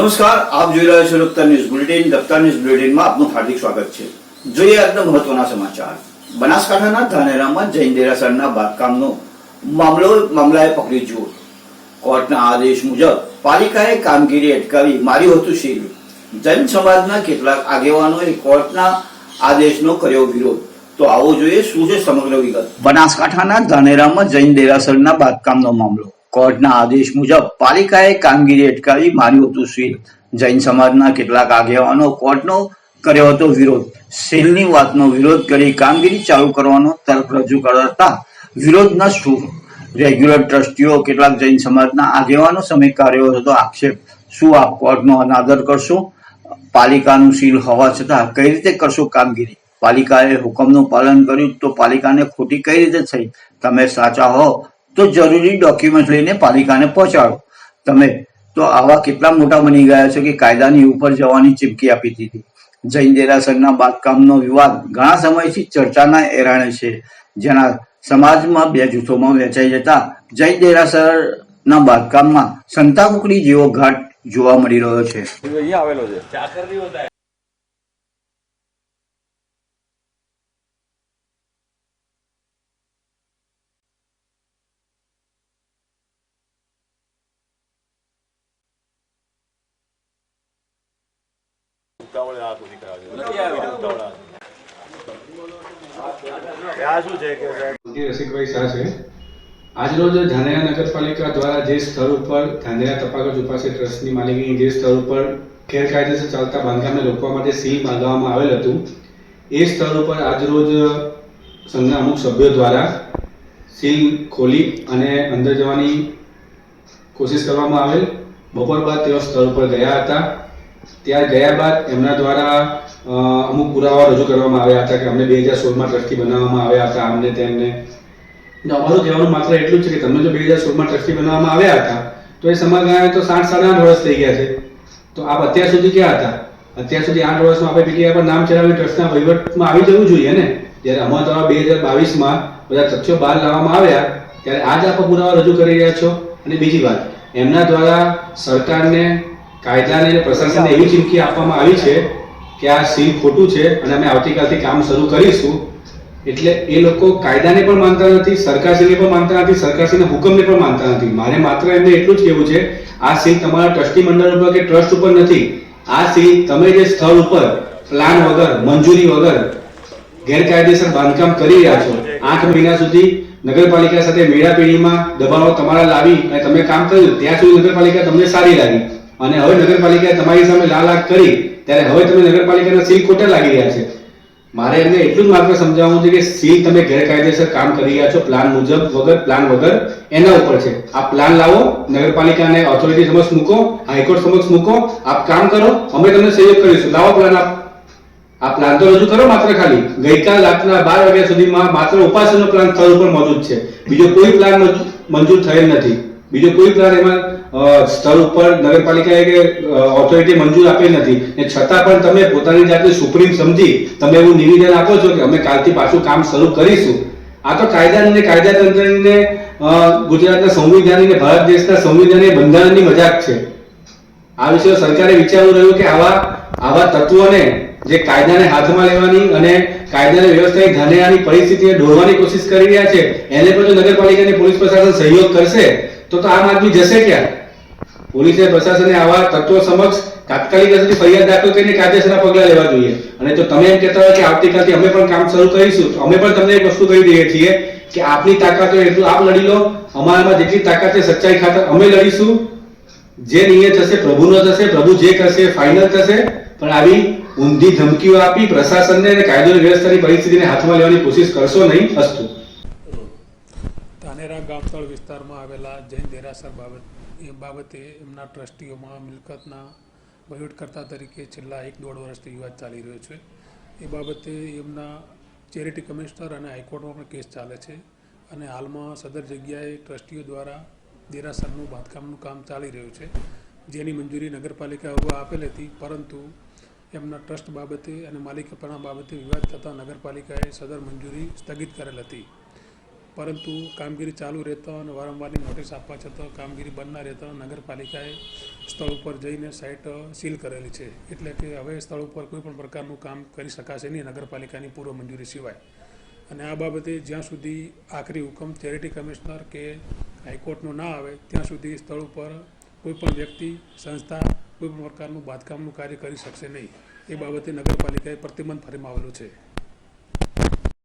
નમસ્કાર, આપ જોઈ રહ્યા છો દફતર ન્યૂઝ બુલેટિન. દફતર ન્યૂઝ બુલેટિનમાં આપનું હાર્દિક સ્વાગત છે. જોઈએ આજના મહત્વના સમાચાર. બનાસકાંઠાના ધાનેરામાં જૈન દેરાસરના બાંધકામનો મામલાએ પકડી જોર. કોર્ટના આદેશ મુજબ પાલિકાએ કામગીરી અટકાવી માર્યું હતું સીલ. જૈન સમાજના કેટલાક આગેવાનોએ કોર્ટના આદેશનો કર્યો વિરોધ. તો આવો જોઈએ શું છે સમગ્ર વિગત. બનાસકાંઠાના ધાનેરામાં જૈન દેરાસરના બાંધકામનો મામલો. કોર્ટના આદેશ મુજબ પાલિકાએ કામગીરી અટકાવી માર્યું હતું સીલ. જૈન સમાજના કેટલાક આગેવાનો કોર્ટનો કર્યો હતો વિરોધ. સીલની વાતનો વિરોધ કરી કામગીરી ચાલુ કરવાનો તર્ક રજૂ કરતા વિરોધના સૂર. રેગ્યુલર ટ્રસ્ટીઓ કેટલાક જૈન સમાજના આગેવાનો સામે કર્યો હતો આક્ષેપ. શું આપ કોર્ટનો અનાદર કરશો? પાલિકાનું સીલ હોવા છતાં કઈ રીતે કરશો કામગીરી? પાલિકાએ હુકમનું પાલન કર્યું તો પાલિકાને ખોટી કઈ રીતે થઈ? તમે સાચા હો તો જરૂરી ડોક્યુમેન્ટ લઈને પાલિકાને પહોંચાડો. તમે તો આવા કેટલા મોટા બની ગયા છો કે કાયદાની ઉપર જવાની ચીમકી આપી દીધી. જૈન દેરાસરના બાંધકામનો વિવાદ ઘણા સમયથી ચર્ચાના એરાણે છે, જેના સમાજમાં બે જૂથોમાં વહેંચાઈ જતા જૈન દેરાસરના બાંધકામમાં સંતાકુકડી જેવો ઘાટ જોવા મળી રહ્યો છે. અહીંયા આવેલો છે રસિકભાઈ શાહ છે. આજરોજ ધાનેરા નગરપાલિકા દ્વારા જે સ્થળ ઉપર ધાનેરા તપાગત ઉપાસી ટ્રસ્ટની માલિકીની જે સ્થળ ઉપર ગેરકાયદેસર ચાલતા બાંધકામને રોકવા માટે સીલ બાંધવામાં આવેલ હતું, એ સ્થળ ઉપર આજરોજ સંઘના અમુક સભ્યો દ્વારા સીલ ખોલી અને અંદર જવાની કોશિશ કરવામાં આવેલ. બપોર બાદ તેઓ સ્થળ ઉપર ગયા હતા. ત્યાં ગયા બાદ એમના દ્વારા અમુક પુરાવા રજૂ કરવામાં આવ્યા હતા કે અમને 2016માં ટ્રસ્ટી બનાવવામાં આવ્યા હતા, અમને તેમને. અમારું કહેવાનું માત્ર એટલું જ છે કે તમને જો 2016માં ટ્રસ્ટી બનાવવામાં આવ્યા હતા તો એ સમયગાળાએ તો 7-8 વર્ષ થઈ ગયા છે. તો આપ અત્યાર સુધી ક્યાં હતા? અત્યાર સુધી 8 વર્ષમાં આપણે પીટીઆઈ પર નામ ચડાવી ટ્રસ્ટના વહીવટમાં આવી જવું જોઈએ ને. જ્યારે અમારા દ્વારા 2022માં બધા તથ્યો બહાર લાવવામાં આવ્યા ત્યારે આજ આપ પુરાવા રજૂ કરી રહ્યા છો. અને બીજી વાત, એમના દ્વારા સરકારને, કાયદાને અને પ્રશાસનને એવી ચીમકી આપવામાં આવી છે કે આ સીલ ખોટું છે અને અમે આવતીકાલથી કામ શરૂ કરીશું. એટલે એ લોકો કાયદાને પણ માનતા નથી, સરકારશ્રીને પણ માનતા નથી, સરકારશ્રીના હુકમને પણ માનતા નથી. મારે માત્ર એમને એટલું જ કહેવું છે, આ સીલ તમારા ટ્રસ્ટી મંડળ ઉપર કે ટ્રસ્ટ ઉપર નથી. આ સીલ તમે જે સ્થળ ઉપર પ્લાન વગર, મંજૂરી વગર ગેરકાયદેસર બાંધકામ કરી રહ્યા છો, 8 મહિના સુધી નગરપાલિકા સાથે મેળાપેઢીમાં દબાણો તમારા લાવી અને તમે કામ કર્યું, ત્યાં સુધી નગરપાલિકા તમને સારી લાગી અને હવે નગરપાલિકાએ તમારી સામે લાલાક કરી ત્યારે હવે તમે નગરપાલિકાના સીલ ખોટા લાગી રહ્યા છે. મારે એમને એટલું જ માત્ર સમજાવવું છે કે સીલ તમે ગેરકાયદેસર કામ કરી રહ્યા છો, પ્લાન મુજબ વગર, પ્લાન વગર. એના ઉપર છે. આ પ્લાન લાવો, નગરપાલિકાને ઓથોરિટી સમક્ષ મૂકો, હાઈકોર્ટ સમક્ષ મૂકો, આપ કામ કરો, અમે તમને સહયોગ કરીશું. લાવો પ્લાન. આ પ્લાન તો રજૂ કરો. માત્ર ખાલી ગઈકાલ રાતના 12 વાગ્યા સુધીમાં માત્ર ઉપાસનનો પ્લાન સ્થળ ઉપર મોજૂદ છે. બીજો કોઈ પ્લાન મંજૂર થયેલ નથી. બીજો કોઈ પ્લાન એમાં સ્થળ ઉપર નગરપાલિકાએ કે ઓથોરિટી મંજૂર આપેલ નથી. ને છતાં પણ તમે પોતાની જાતને સુપ્રીમ સમજી તમે એવું નિવેદન આપો છો કે અમે કાલથી પાછું કામ શરૂ કરીશું. આ તો કાયદા અને કાયદાતંત્રને, ગુજરાતના સંવિધાનને, ભારત દેશના સંવિધાનને, બંધારણની મજાક છે. આ વિશે સરકારે વિચારવું રહ્યું કે આવા તત્વોને જે કાયદાને હાથમાં લેવાની અને કાયદાની વ્યવસ્થાની ધાનેરાની પરિસ્થિતિને ઢોળવાની કોશિશ કરી રહ્યા છે, એને પણ જો નગરપાલિકાની પોલીસ પ્રશાસન સહયોગ કરશે તો આમ આદમી જશે ક્યાં? પોલીસે, પ્રશાસને આવા તત્વો સમક્ષ તાત્કાલિક અસરથી ફરિયાદ દાખલ કરીને કાયદેસરના પગલાં લેવા જોઈએ. અને જો તમે એમ કહેતા હોય કે આવતીકાલથી અમે પણ કામ શરૂ કરીશું, તો અમે પણ તમને એક વસ્તુ કહી દઈએ છીએ કે આપની તાકાત હોય એટલું આપ લડી લો. અમારામાં જેટલી તાકાત છે સચ્ચાઈ ખાતર અમે લડીશું. જે નિયત થશે પ્રભુનો થશે, પ્રભુ જે કરશે ફાઇનલ થશે. પણ આવી ઊંધી ધમકીઓ આપી પ્રશાસનને અને કાયદો વ્યવસ્થાની પરિસ્થિતિને હાથમાં લેવાની કોશિશ કરશો નહીં. અસ્તુ. ધાનેરા ગામતળ વિસ્તારમાં આવેલા જૈન દેરાસર બાબતે એમના ટ્રસ્ટીઓમાં મિલકતના વહીવટકર્તા તરીકે છેલ્લા 1-1.5 વર્ષથી વિવાદ ચાલી રહ્યો છે. એ બાબતે એમના ચેરિટી કમિશનર અને હાઈકોર્ટમાં પણ કેસ ચાલે છે અને હાલમાં સદર જગ્યાએ ટ્રસ્ટીઓ દ્વારા દેરાસરનું બાંધકામનું કામ ચાલી રહ્યું છે, જેની મંજૂરી નગરપાલિકા અગાઉ આપેલ હતી, પરંતુ એમના ટ્રસ્ટ બાબતે અને માલિકીપણા બાબતે વિવાદ થતાં નગરપાલિકાએ સદર મંજૂરી સ્થગિત કરેલ હતી. પરંતુ કામગીરી ચાલુ રહેતા અને વારંવારની નોટિસ આપવા છતાં કામગીરી બંધ ના રહેતા નગરપાલિકાએ સ્થળ ઉપર જઈને સાઇટ સીલ કરેલી છે. એટલે કે હવે સ્થળ ઉપર કોઈ પણ પ્રકારનું કામ કરી શકાશે નહીં નગરપાલિકાની પૂર્વ મંજૂરી સિવાય. અને આ બાબતે જ્યાં સુધી આખરી હુકમ ચેરિટી કમિશનર કે હાઈકોર્ટનો ના આવે ત્યાં સુધી સ્થળ ઉપર કોઈ પણ વ્યક્તિ સંસ્થા કોઈ પણ પ્રકારનું બાંધકામનું કાર્ય કરી શકશે નહીં. એ બાબતે નગરપાલિકાએ પ્રતિબંધ ફરમાવેલો છે.